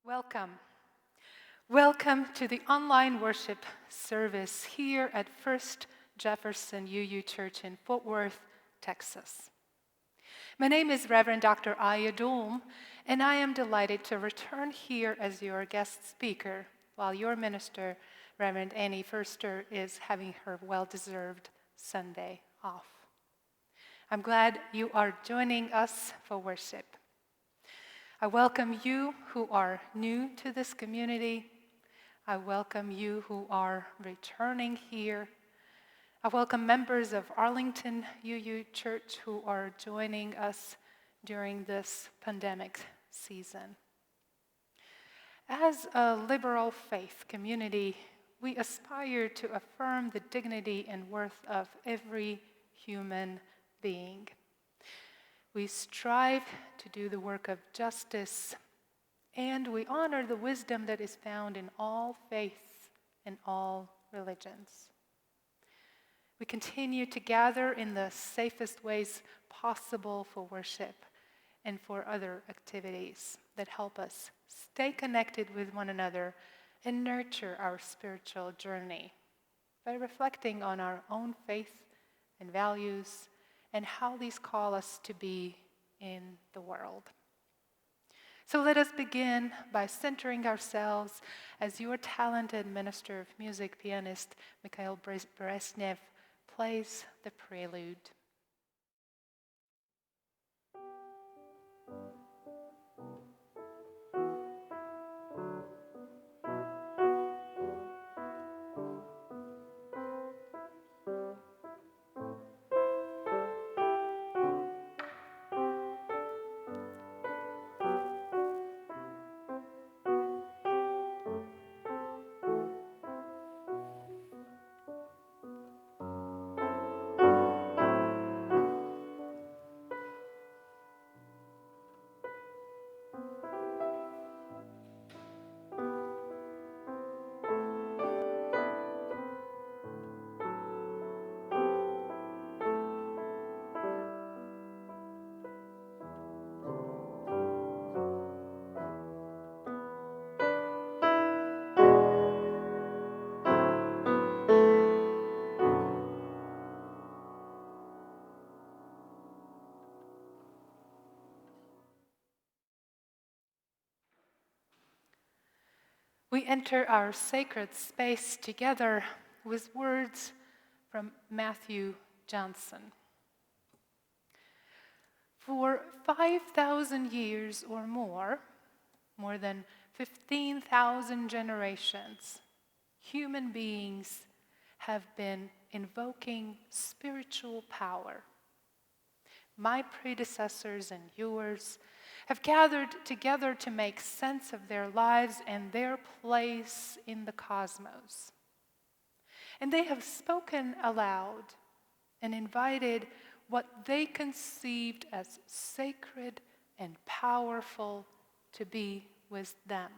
Welcome. Welcome to the online worship service here at First Jefferson UU Church in Fort Worth, Texas. My name is Reverend Dr. Aija Duelm, and I am delighted to return here as your guest speaker while your minister, Reverend Annie Furster, is having her well-deserved Sunday off. I'm glad you are joining us for worship. I welcome you who are new to this community. I welcome you who are returning here. I welcome members of Arlington UU Church who are joining us during this pandemic season. As a liberal faith community, we aspire to affirm the dignity and worth of every human being. We strive to do the work of justice, and we honor the wisdom that is found in all faiths and all religions. We continue to gather in the safest ways possible for worship and for other activities that help us stay connected with one another and nurture our spiritual journey by reflecting on our own faith and values and how these call us to be in the world. So let us begin by centering ourselves as your talented minister of music, pianist Mikhail Brezhnev, plays the prelude. We enter our sacred space together with words from Matthew Johnson. For 5,000 years or more than 15,000 generations, human beings have been invoking spiritual power. My predecessors and yours have gathered together to make sense of their lives and their place in the cosmos. And they have spoken aloud and invited what they conceived as sacred and powerful to be with them.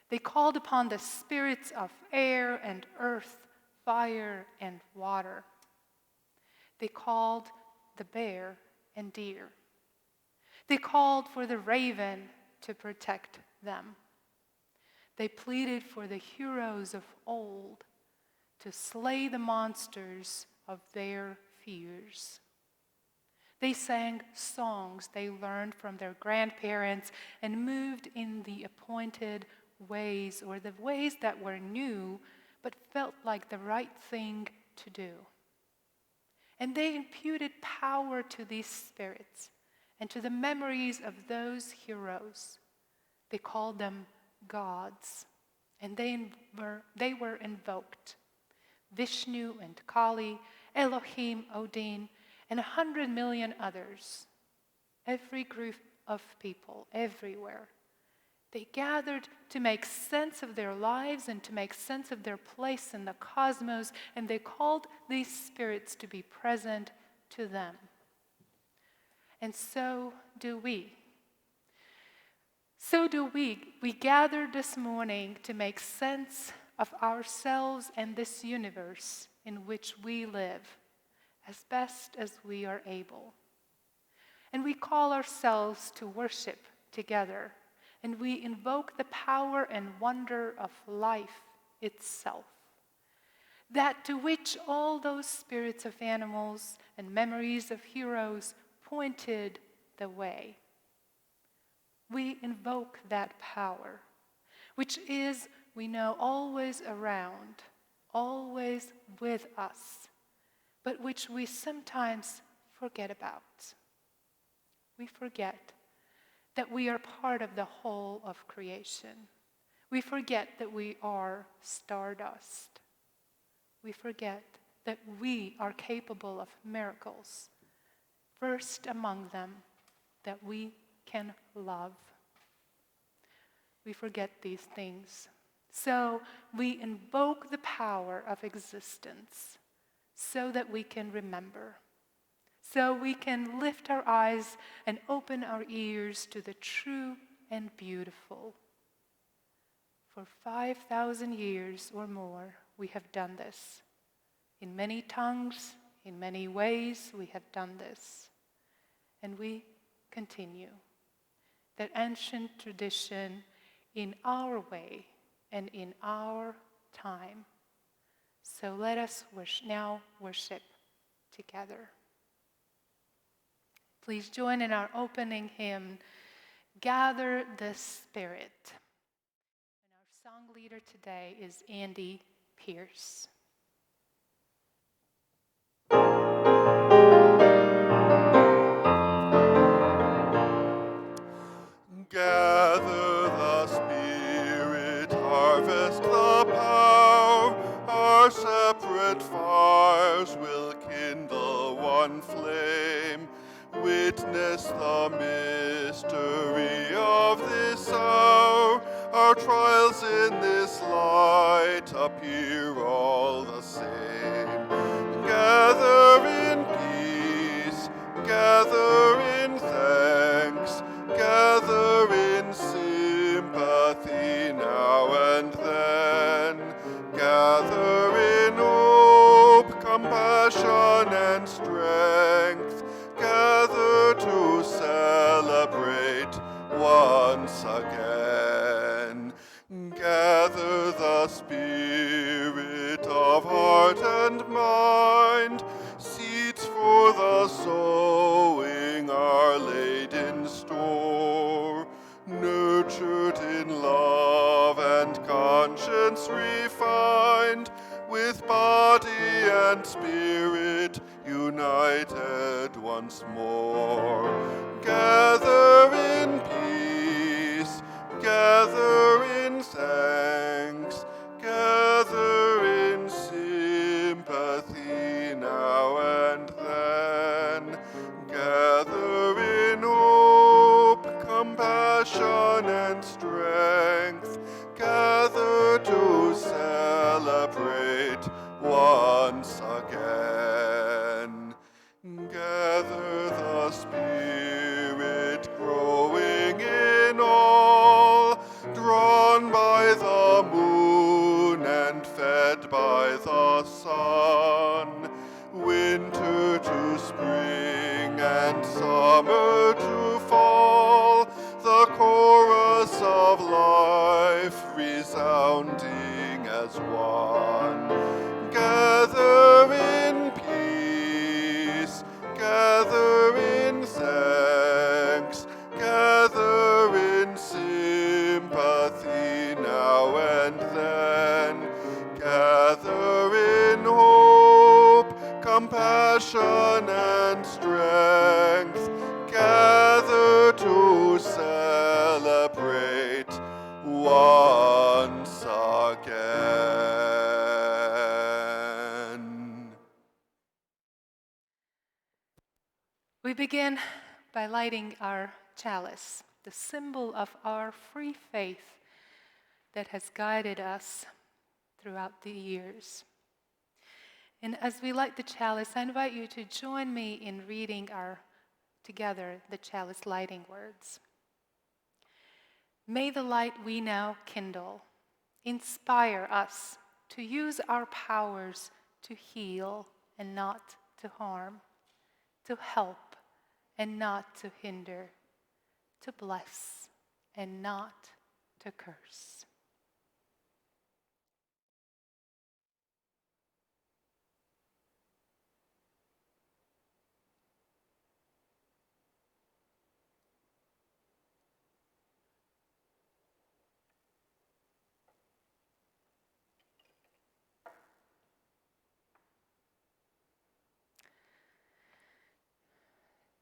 They called upon the spirits of air and earth, fire and water. They called the bear and deer. They called for the raven to protect them. They pleaded for the heroes of old to slay the monsters of their fears. They sang songs they learned from their grandparents and moved in the appointed ways, or the ways that were new but felt like the right thing to do. And they imputed power to these spirits and to the memories of those heroes. They called them gods, and they were invoked. Vishnu and Kali, Elohim, Odin, and 100 million others. Every group of people, everywhere. They gathered to make sense of their lives and to make sense of their place in the cosmos, and they called these spirits to be present to them. And so do we. We gathered this morning to make sense of ourselves and this universe in which we live as best as we are able. And we call ourselves to worship together and we invoke the power and wonder of life itself, that to which all those spirits of animals and memories of heroes pointed the way. We invoke that power, which is, we know, always around, always with us, but which we sometimes forget about. We forget that we are part of the whole of creation. We forget that we are stardust. We forget that we are capable of miracles, first among them, that we can love. We forget these things. So we invoke the power of existence so that we can remember, so we can lift our eyes and open our ears to the true and beautiful. For 5,000 years or more, we have done this. In many tongues, in many ways, we have done this. And we continue that ancient tradition in our way and in our time. So let us now worship together. Please join in our opening hymn, Gather the Spirit. And our song leader today is Andy Pierce. Gather the Spirit, harvest the power, our separate fires will kindle one flame. Witness the mystery of this hour, our trials in this light appear all the same. Gather in peace, gather in thanks, gather in sympathy now and then. Gather in hope, compassion, and strength. Gather to celebrate once again. Gather the spirit of heart and mind. Seeds for the sowing are laid in store. Nurtured in love and conscience refined, with body and spirit united once more. Gather in peace, gather in thanks, gather in sympathy now and then. Gather in hope, compassion, and strength. Gather to celebrate once again. Gather the Spirit growing in all, drawn by the moon and fed by the sun. Winter to spring and summer to fall, the chorus of life resounding as one. Gather in peace, gather in thanks, gather in sympathy now and then. Gather in hope, compassion, and strength. Gather to celebrate once again. We begin by lighting our chalice, the symbol of our free faith that has guided us throughout the years. And as we light the chalice, I invite you to join me in reading together the chalice lighting words. May the light we now kindle inspire us to use our powers to heal and not to harm, to help and not to hinder, to bless and not to curse.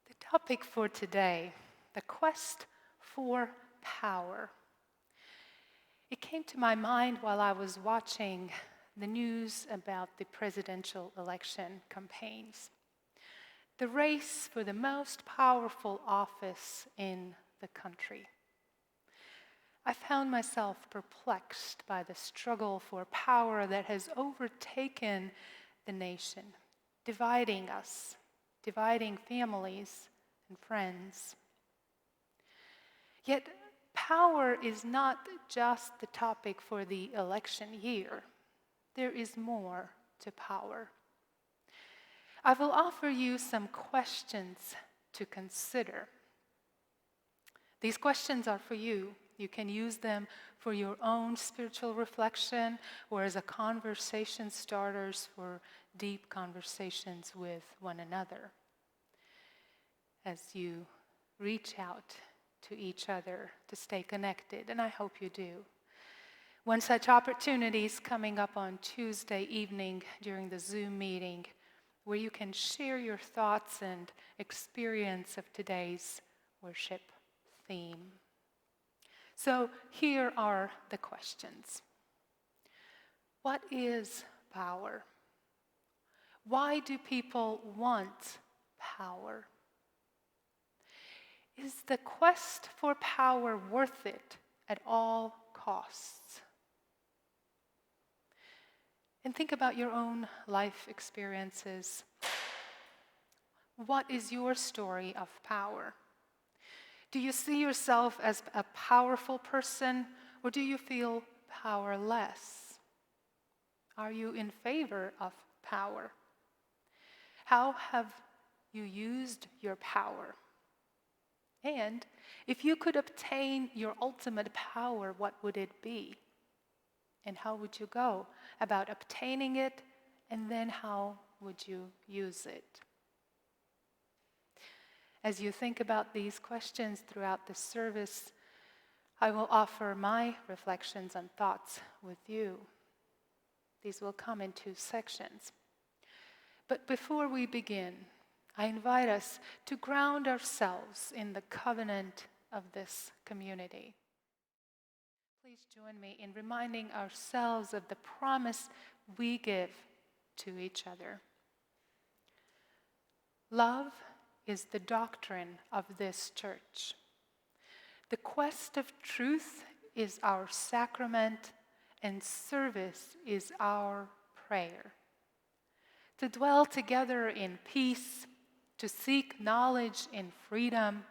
The topic for today, the quest for power. It came to my mind while I was watching the news about the presidential election campaigns. The race for the most powerful office in the country. I found myself perplexed by the struggle for power that has overtaken the nation, dividing us, dividing families and friends. Yet, power is not just the topic for the election year. There is more to power. I will offer you some questions to consider. These questions are for you. You can use them for your own spiritual reflection or as a conversation starters for deep conversations with one another. As you reach out to each other to stay connected, and I hope you do. One such opportunity is coming up on Tuesday evening during the Zoom meeting, where you can share your thoughts and experience of today's worship theme. So here are the questions. What is power? Why do people want power? Is the quest for power worth it at all costs? And think about your own life experiences. What is your story of power? Do you see yourself as a powerful person, or do you feel powerless? Are you in favor of power? How have you used your power? And if you could obtain your ultimate power, what would it be? And how would you go about obtaining it? And then how would you use it? As you think about these questions throughout the service, I will offer my reflections and thoughts with you. These will come in two sections. But before we begin, I invite us to ground ourselves in the covenant of this community. Please join me in reminding ourselves of the promise we give to each other. Love is the doctrine of this church. The quest of truth is our sacrament, and service is our prayer. To dwell together in peace, to seek knowledge in freedom,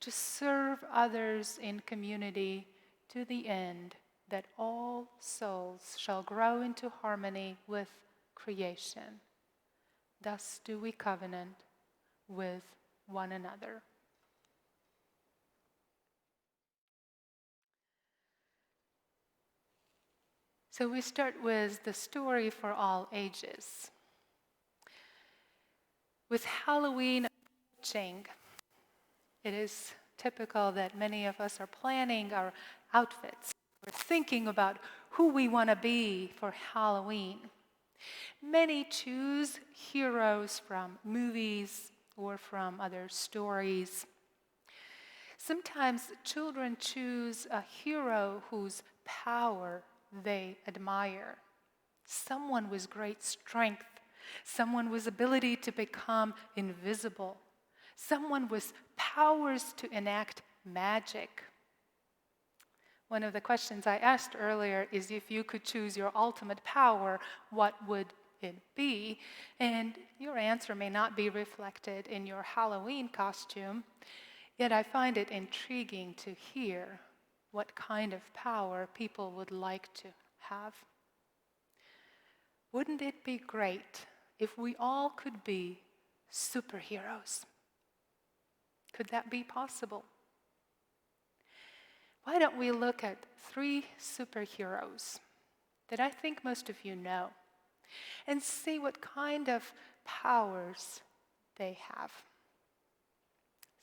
to serve others in community to the end that all souls shall grow into harmony with creation. Thus do we covenant with one another. So we start with the story for all ages. With Halloween approaching, it is typical that many of us are planning our outfits. We're thinking about who we want to be for Halloween. Many choose heroes from movies or from other stories. Sometimes children choose a hero whose power they admire. Someone with great strength, someone with ability to become invisible, someone with powers to enact magic. One of the questions I asked earlier is if you could choose your ultimate power, what would it be? And your answer may not be reflected in your Halloween costume, yet I find it intriguing to hear what kind of power people would like to have. Wouldn't it be great if we all could be superheroes? Could that be possible? why don't we look at 3 superheroes that I think most of you know and see what kind of powers they have.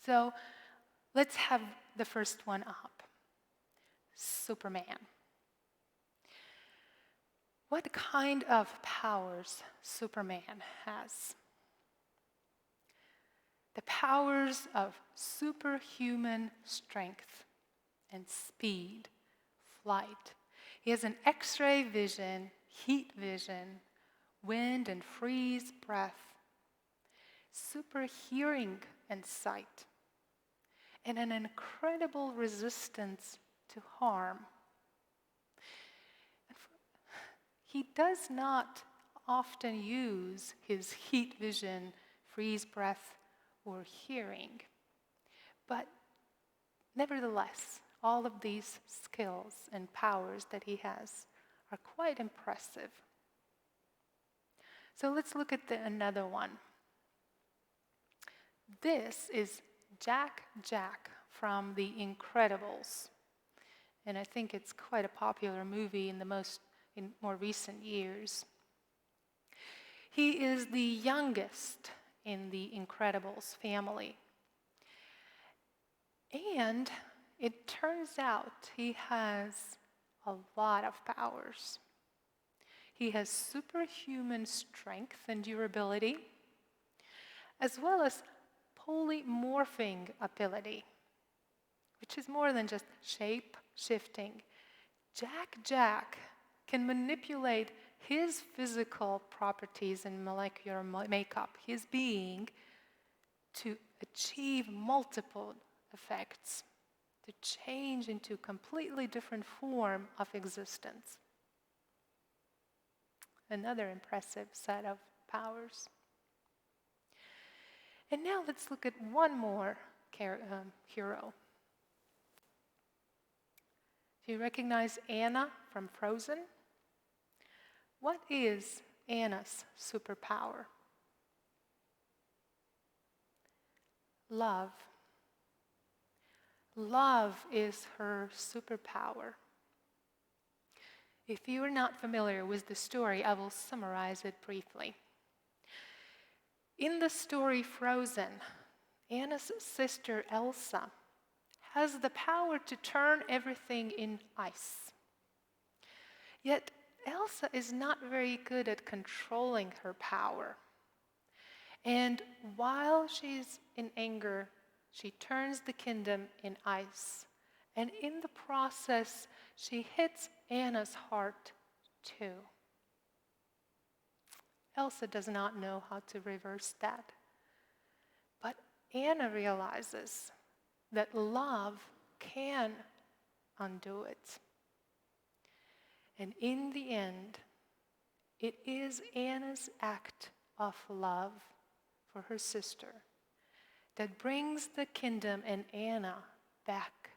So let's have the first one up, Superman. What kind of powers Superman has? The powers of superhuman strength and speed, flight. He has an X-ray vision, heat vision, wind and freeze breath, super hearing and sight, and an incredible resistance to harm. He does not often use his heat vision, freeze breath, or hearing. But nevertheless, all of these skills and powers that he has are quite impressive. So let's look at another one. This is Jack from The Incredibles. And I think it's quite a popular movie in more recent years. He is the youngest in the Incredibles family. And it turns out he has a lot of powers. He has superhuman strength and durability, as well as polymorphing ability, which is more than just shape shifting. Jack can manipulate his physical properties and molecular makeup, his being, to achieve multiple effects, to change into a completely different form of existence. Another impressive set of powers. And now let's look at one more hero. Do you recognize Anna from Frozen? What is Anna's superpower? Love. Love is her superpower. If you are not familiar with the story, I will summarize it briefly. In the story Frozen, Anna's sister Elsa has the power to turn everything in ice. Yet Elsa is not very good at controlling her power. And while she's in anger, she turns the kingdom in ice. And in the process, she hits Anna's heart too. Elsa does not know how to reverse that. But Anna realizes that love can undo it. And in the end, it is Anna's act of love for her sister that brings the kingdom and Anna back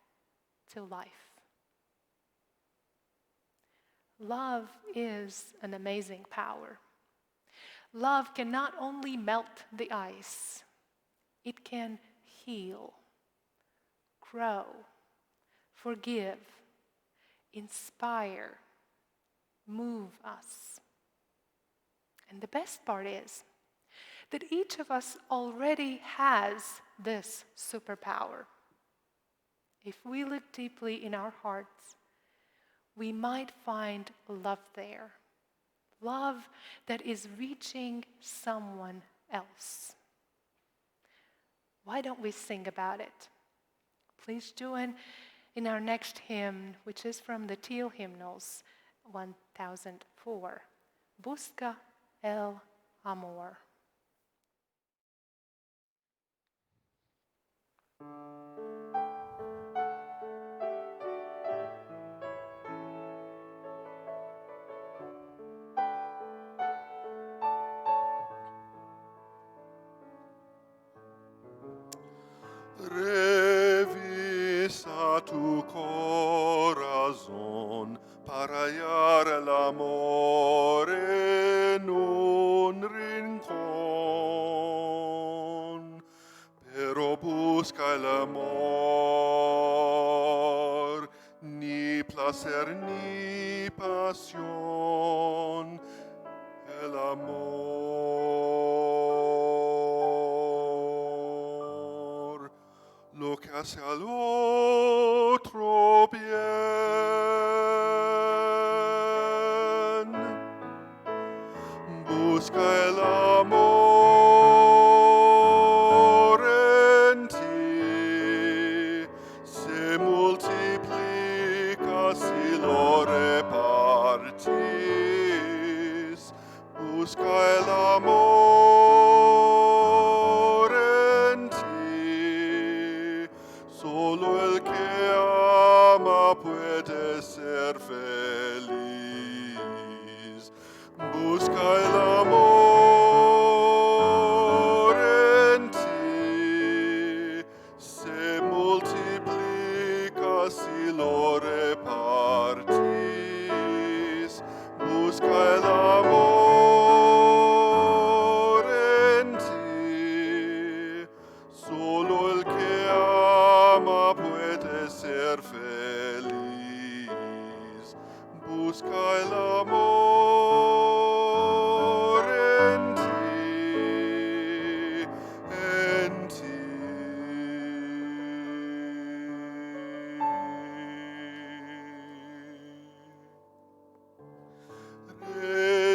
to life. Love is an amazing power. Love can not only melt the ice, it can heal, grow, forgive, inspire, move us. And the best part is that each of us already has this superpower. If we look deeply in our hearts, we might find love there. Love that is reaching someone else. Why don't we sing about it? Please join in our next hymn, which is from the Teal Hymnals, 1004. Busca el amor. Revisa tu corazón para hallar el amor en un rincón, pero busca el amor hacer ni pasión, el amor, lo que hace al otro bien. Busca el amor en ti, se multiplica si lo repartís. Busca el amor en ti, solo el que ama puede ser feliz. Busca el amor en ti, se multiplica si lo repartís. Busca el amor en ti, solo el que ama puede ser feliz. Busca el amor en ti, en ti.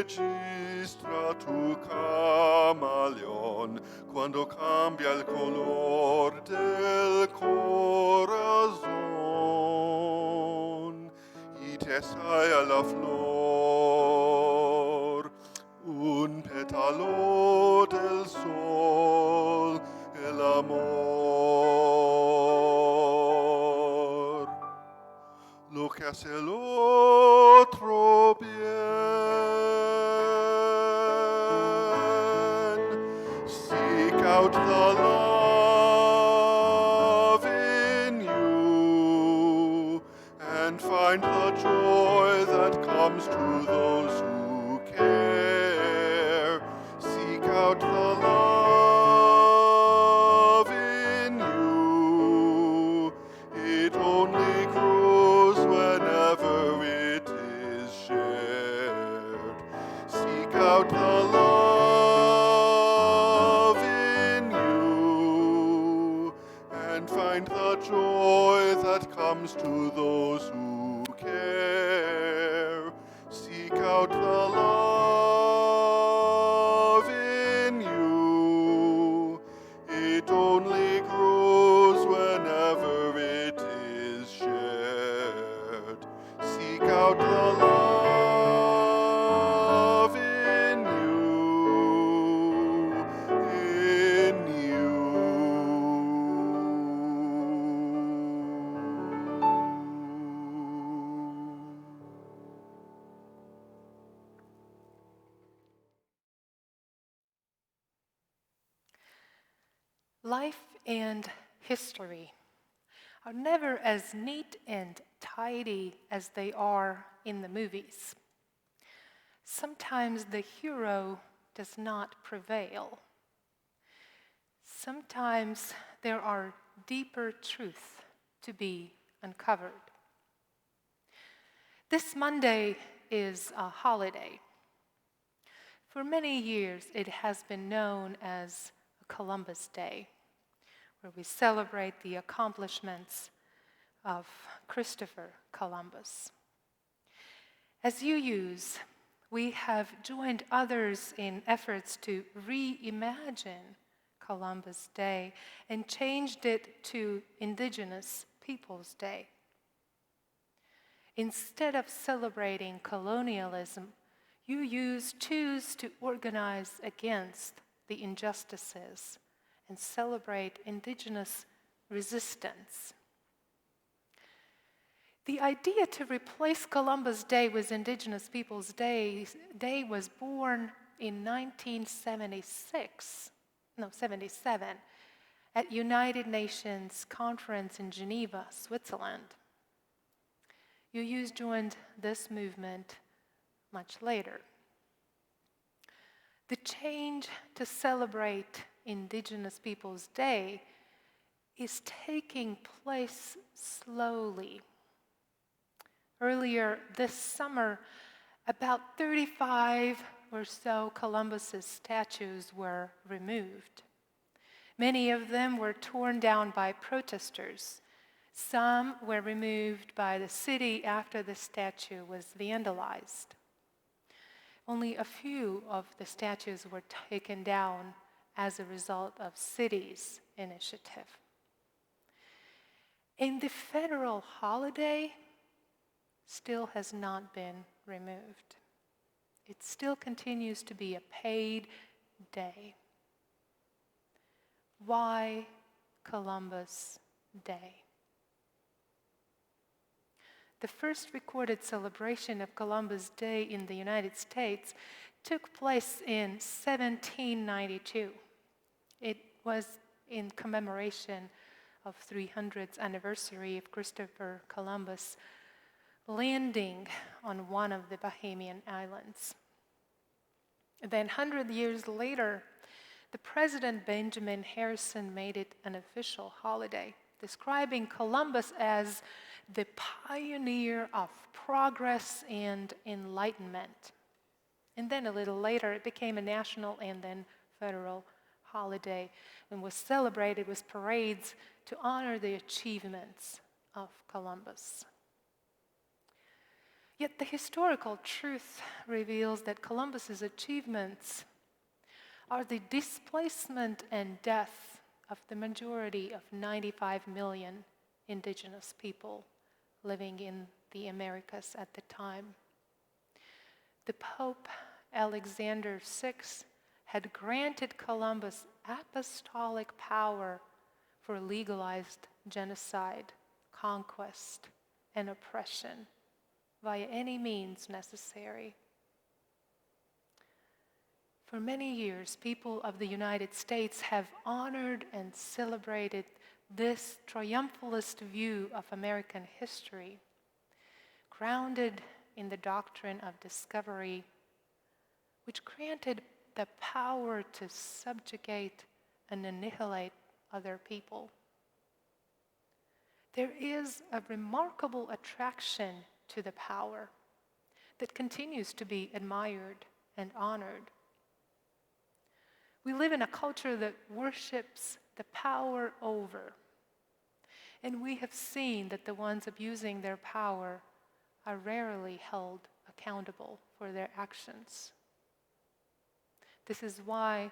Registra tu camaleón cuando cambia el color del corazón y te sale la flor, un pétalo del sol, el amor, lo que hace el otro bien. Seek out the love in you and find the joy that comes to those who care. Seek out the love in you. It only grows whenever it is shared. Seek out the love in you and find the joy that comes to those who care. Seek out the love in you. It only grows whenever it is shared. Seek out the love in you, in you. Life and history are never as neat and tidy as they are in the movies. Sometimes the hero does not prevail. Sometimes there are deeper truths to be uncovered. This Monday is a holiday. For many years, it has been known as Columbus Day, where we celebrate the accomplishments of Christopher Columbus. As UUs, we have joined others in efforts to reimagine Columbus Day and changed it to Indigenous Peoples Day. Instead of celebrating colonialism, UUs choose to organize against the injustices and celebrate Indigenous resistance. The idea to replace Columbus Day with Indigenous Peoples Day was born in 77, at United Nations Conference in Geneva, Switzerland. UUs joined this movement much later. The change to celebrate Indigenous Peoples Day is taking place slowly, Earlier this summer, about 35 or so Columbus's statues were removed. Many of them were torn down by protesters. Some were removed by the city after the statue was vandalized. Only a few of the statues were taken down as a result of city's initiative. And the federal holiday still has not been removed. It still continues to be a paid day. Why Columbus Day? The first recorded celebration of Columbus Day in the United States took place in 1792. It was in commemoration of 300th anniversary of Christopher Columbus landing on one of the Bahamian islands. Then 100 years later, the President Benjamin Harrison made it an official holiday, describing Columbus as the pioneer of progress and enlightenment. And then a little later, it became a national and then federal holiday and was celebrated with parades to honor the achievements of Columbus. Yet the historical truth reveals that Columbus's achievements are the displacement and death of the majority of 95 million indigenous people living in the Americas at the time. The Pope Alexander VI had granted Columbus apostolic power for legalized genocide, conquest, and oppression via any means necessary. For many years, people of the United States have honored and celebrated this triumphalist view of American history, grounded in the doctrine of discovery, which granted the power to subjugate and annihilate other people. There is a remarkable attraction to the power that continues to be admired and honored. We live in a culture that worships the power over, and we have seen that the ones abusing their power are rarely held accountable for their actions. This is why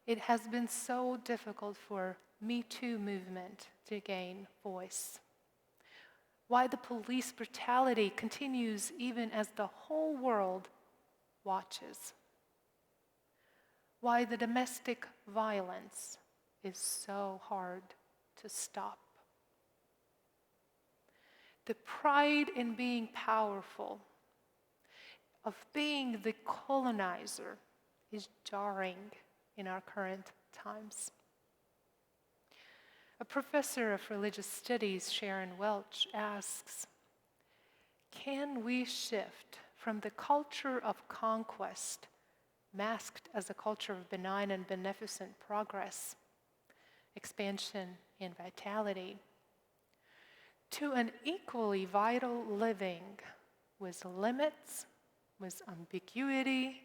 it has been so difficult for Me Too movement to gain voice. Why the police brutality continues even as the whole world watches. Why the domestic violence is so hard to stop. The pride in being powerful, of being the colonizer, is jarring in our current times. A professor of religious studies, Sharon Welch, asks, can we shift from the culture of conquest, masked as a culture of benign and beneficent progress, expansion, and vitality, to an equally vital living with limits, with ambiguity,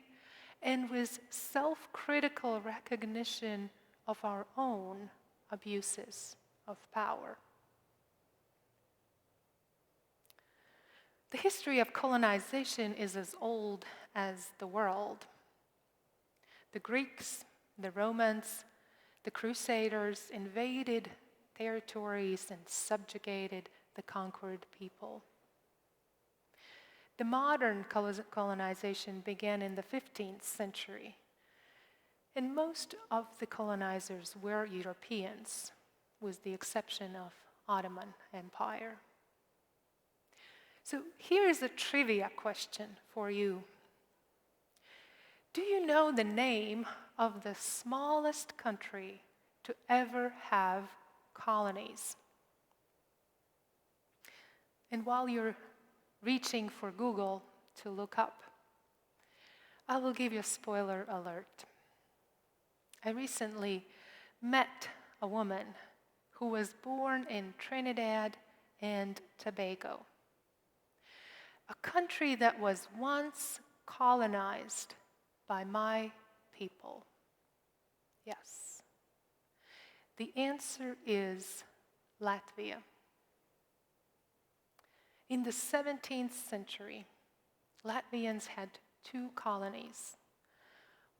and with self-critical recognition of our own abuses of power? The history of colonization is as old as the world. The Greeks, the Romans, the Crusaders invaded territories and subjugated the conquered people. The modern colonization began in the 15th century, and most of the colonizers were Europeans, with the exception of Ottoman Empire. So here's a trivia question for you. Do you know the name of the smallest country to ever have colonies? And while you're reaching for Google to look up, I will give you a spoiler alert. I recently met a woman who was born in Trinidad and Tobago. a country that was once colonized by my people? Yes. The answer is Latvia. In the 17th century, Latvians had two colonies,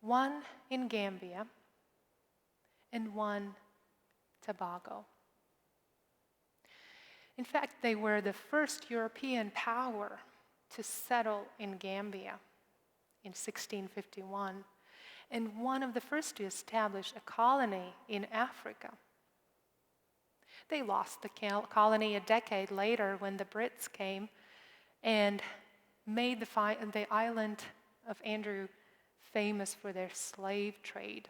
one in Gambia and one Tobago. In fact, they were the first European power to settle in Gambia in 1651, and one of the first to establish a colony in Africa. They lost the colony a decade later when the Brits came and made the island of Andrew famous for their slave trade.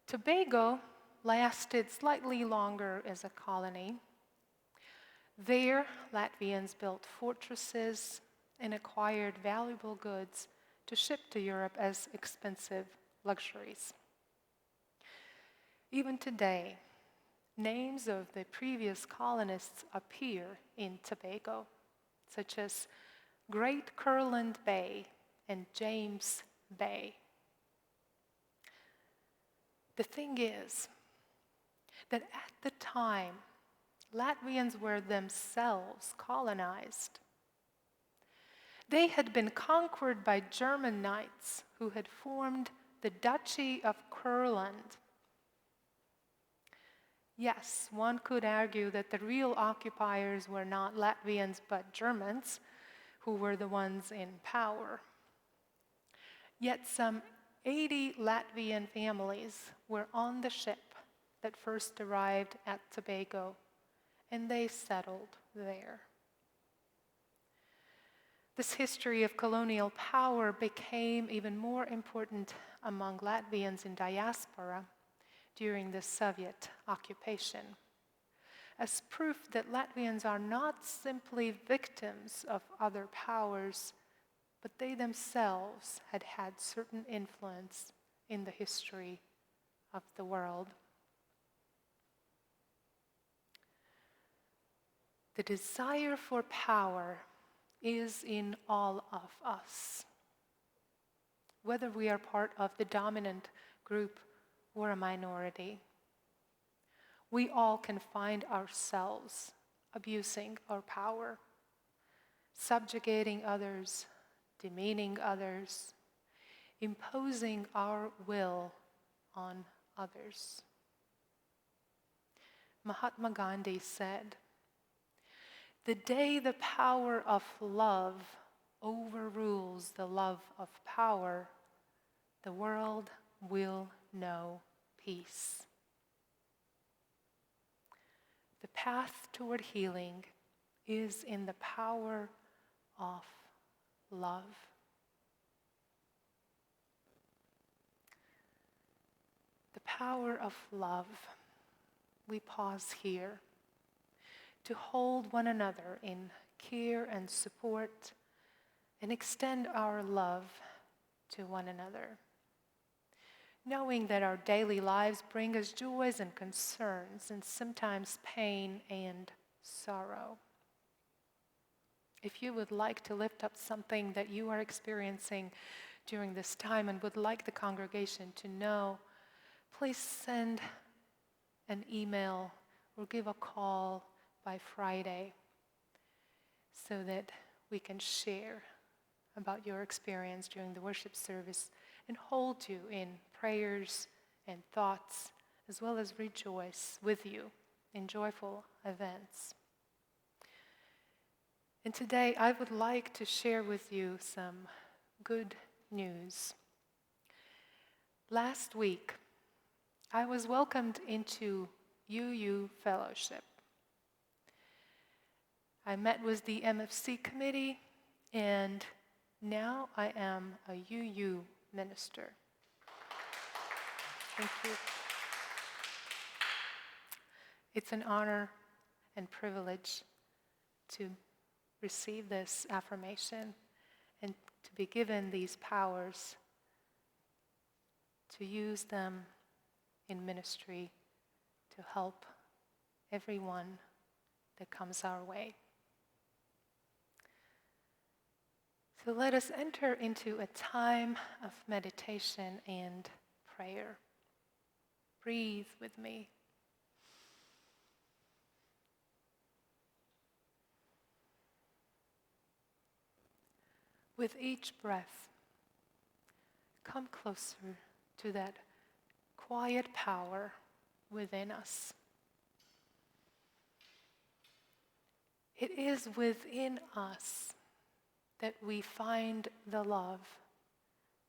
Tobago lasted slightly longer as a colony. There, Latvians built fortresses and acquired valuable goods to ship to Europe as expensive luxuries. Even today, names of the previous colonists appear in Tobago, such as Great Curland Bay and James Bay. The thing is that at the time, Latvians were themselves colonized. They had been conquered by German knights who had formed the Duchy of Curland. Yes, one could argue that the real occupiers were not Latvians but Germans, who were the ones in power. Yet some 80 Latvian families were on the ship that first arrived at Tobago, and they settled there. This history of colonial power became even more important among Latvians in diaspora during the Soviet occupation, as proof that Latvians are not simply victims of other powers, but they themselves had had certain influence in the history of the world. The desire for power is in all of us, whether we are part of the dominant group or a minority. We all can find ourselves abusing our power, subjugating others, demeaning others, imposing our will on others. Mahatma Gandhi said, "The day the power of love overrules the love of power, the world will know peace." The path toward healing is in the power of love. The power of love. We pause here to hold one another in care and support and extend our love to one another, knowing that our daily lives bring us joys and concerns and sometimes pain and sorrow. If you would like to lift up something that you are experiencing during this time and would like the congregation to know, please send an email or give a call by Friday so that we can share about your experience during the worship service and hold you in prayers and thoughts, as well as rejoice with you in joyful events. And today I would like to share with you some good news. Last week, I was welcomed into UU Fellowship. I met with the MFC committee, and now I am a UU minister. Thank you. It's an honor and privilege to receive this affirmation and to be given these powers to use them in ministry to help everyone that comes our way. So let us enter into a time of meditation and prayer. Breathe with me. With each breath, come closer to that quiet power within us. It is within us that we find the love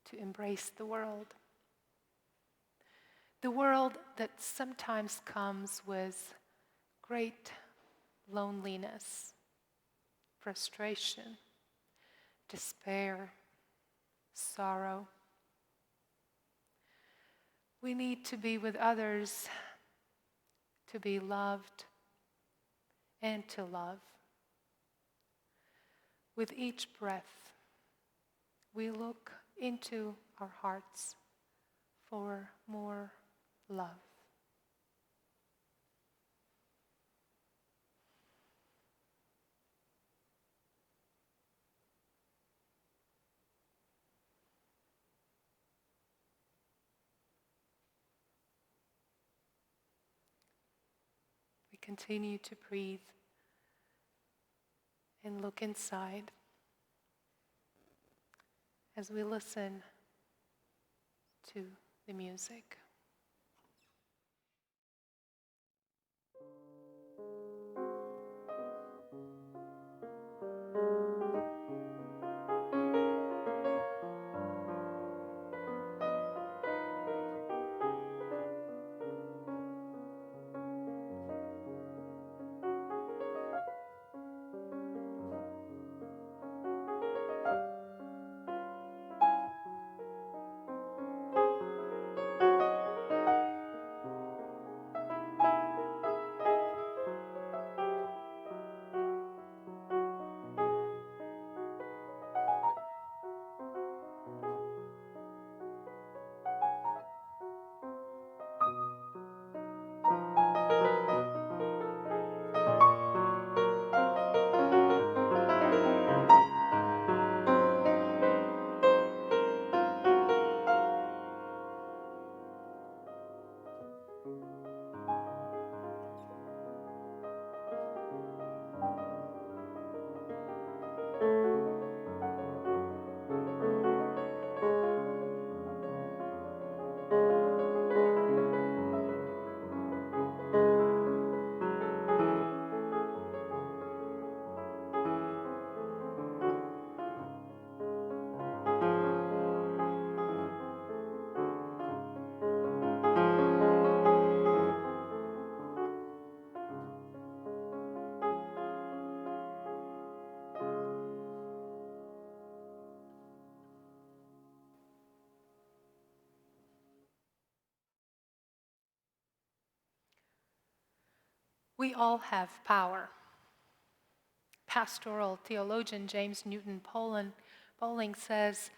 to embrace the world. The world that sometimes comes with great loneliness, frustration, despair, sorrow. We need to be with others, to be loved, and to love. With each breath, we look into our hearts for more love. We continue to breathe and look inside as we listen to the music. We all have power. Pastoral theologian James Newton Bowling says,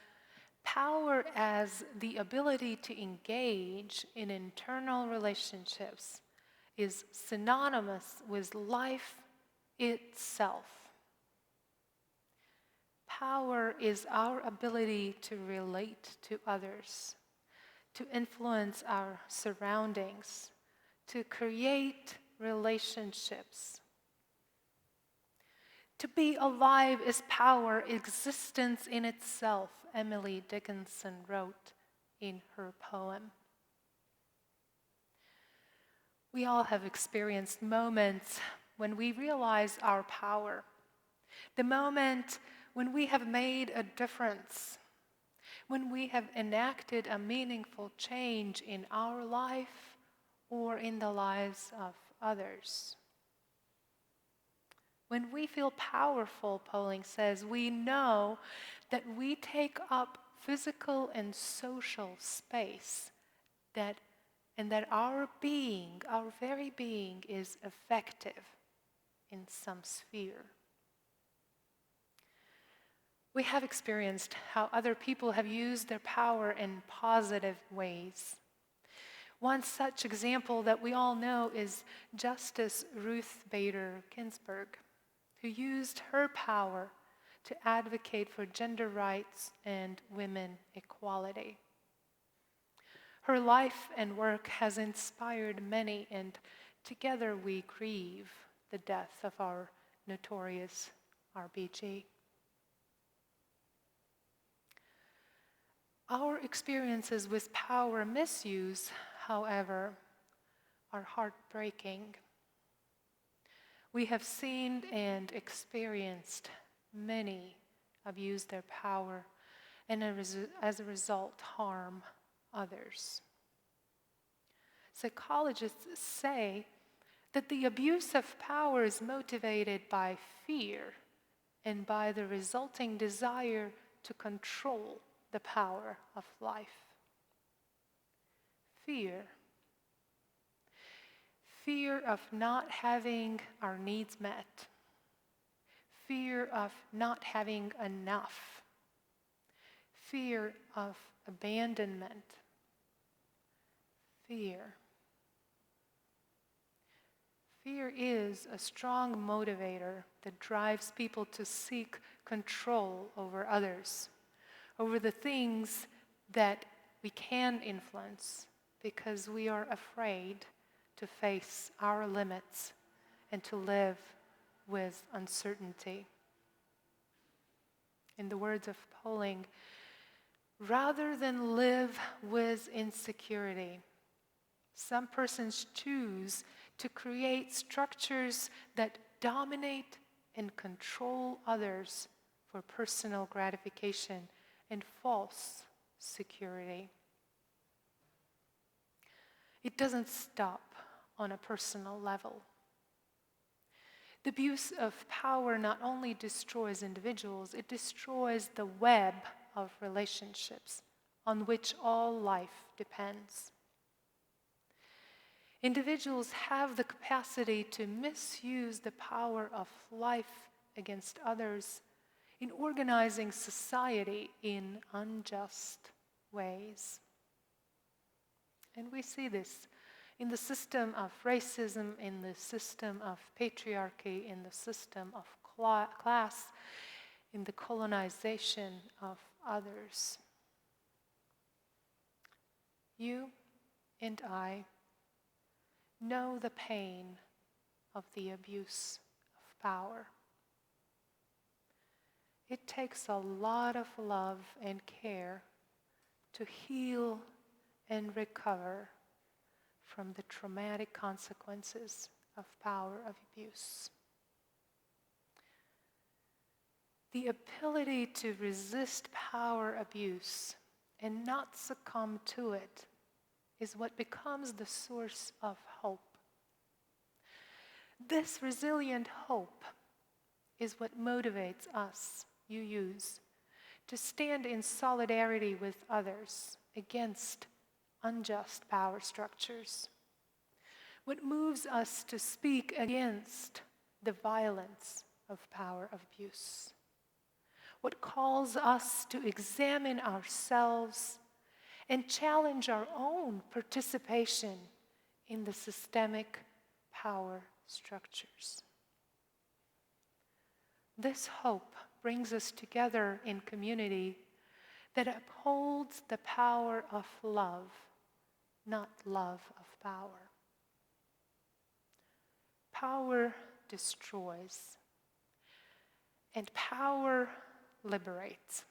power as the ability to engage in internal relationships is synonymous with life itself. Power is our ability to relate to others, to influence our surroundings, to create relationships. To be alive is power, existence in itself, Emily Dickinson wrote in her poem. We all have experienced moments when we realize our power. The moment when we have made a difference, when we have enacted a meaningful change in our life or in the lives of others. When we feel powerful, Bowling says, we know that we take up physical and social space, and that our being, our very being, is effective in some sphere. We have experienced how other people have used their power in positive ways. One such example that we all know is Justice Ruth Bader Ginsburg, who used her power to advocate for gender rights and women equality. Her life and work has inspired many, and together we grieve the death of our notorious RBG. Our experiences with power misuse, however, are heartbreaking. We have seen and experienced many abuse their power and as a result harm others. Psychologists say that the abuse of power is motivated by fear and by the resulting desire to control the power of life. Fear. Fear of not having our needs met. Fear of not having enough. Fear of abandonment. Fear. Fear is a strong motivator that drives people to seek control over others, over the things that we can influence, because we are afraid to face our limits and to live with uncertainty. In the words of Poling, rather than live with insecurity, some persons choose to create structures that dominate and control others for personal gratification and false security. It doesn't stop on a personal level. The abuse of power not only destroys individuals, it destroys the web of relationships on which all life depends. Individuals have the capacity to misuse the power of life against others in organizing society in unjust ways. And we see this in the system of racism, in the system of patriarchy, in the system of class, in the colonization of others. You and I know the pain of the abuse of power. It takes a lot of love and care to heal and recover from the traumatic consequences of power of abuse. The ability to resist power abuse and not succumb to it is what becomes the source of hope. This resilient hope is what motivates us, UUs, to stand in solidarity with others against unjust power structures. What moves us to speak against the violence of power of abuse. What calls us to examine ourselves and challenge our own participation in the systemic power structures. This hope brings us together in community that upholds the power of love, not love of power. Power destroys, and power liberates.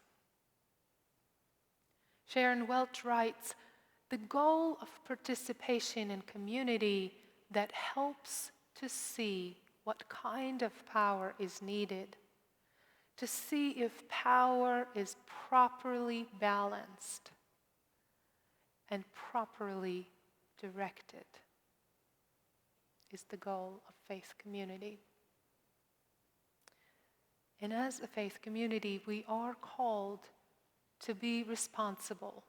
Sharon Welch writes, the goal of participation in community that helps to see what kind of power is needed, to see if power is properly balanced and properly directed, is the goal of faith community. And as a faith community, we are called to be responsible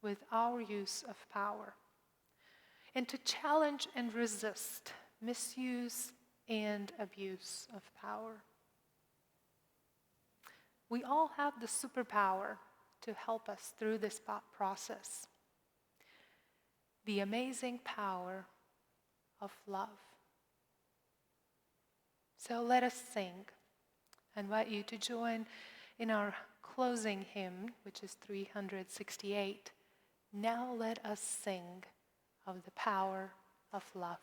with our use of power and to challenge and resist misuse and abuse of power. We all have the superpower to help us through this process. The amazing power of love. So let us sing I invite you to join in our closing hymn, which is 368. Now let us sing of the power of love.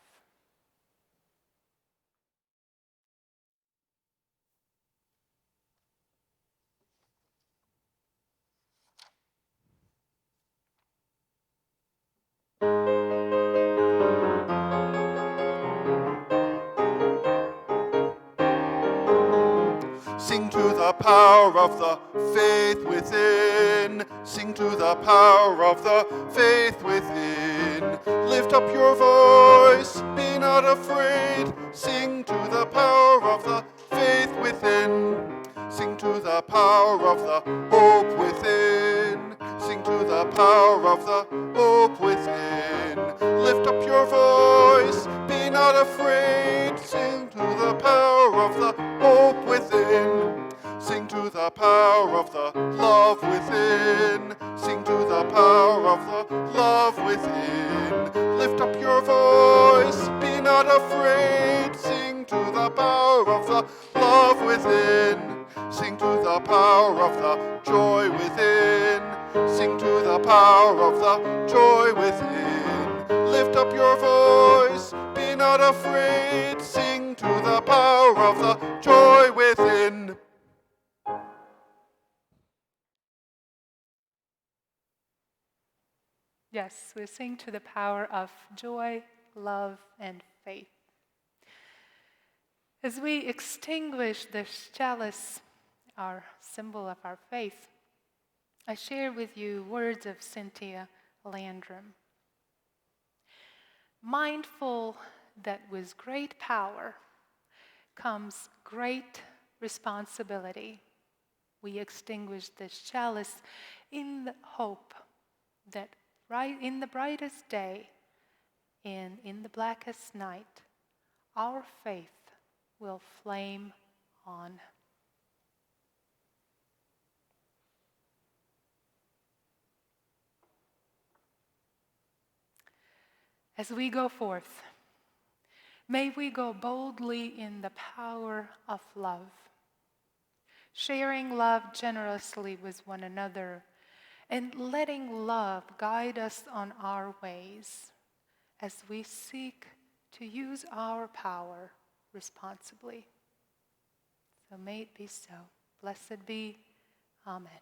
Sing to the power of the faith within. Sing to the power of the faith within. Lift up your voice, be not afraid. Sing to the power of the faith within. Sing to the power of the hope within. Sing to the power of the hope within. Lift up your voice, be not afraid. Sing to the power of the hope within. Sing to the power of the love within. Sing to the power of the love within. Lift up your voice, be not afraid. Sing to the power of the love within. Sing to the power of the joy within. Sing to the power of the joy within. Lift up your voice, be not afraid. Sing to the power of the joy within. Yes, we sing to the power of joy, love, and faith. As we extinguish this chalice, our symbol of our faith, I share with you words of Cynthia Landrum. Mindful that with great power comes great responsibility, we extinguish this chalice in the hope that right in the brightest day and in the blackest night, our faith will flame on. As we go forth, may we go boldly in the power of love, sharing love generously with one another, and letting love guide us on our ways as we seek to use our power responsibly. So may it be so. Blessed be. Amen.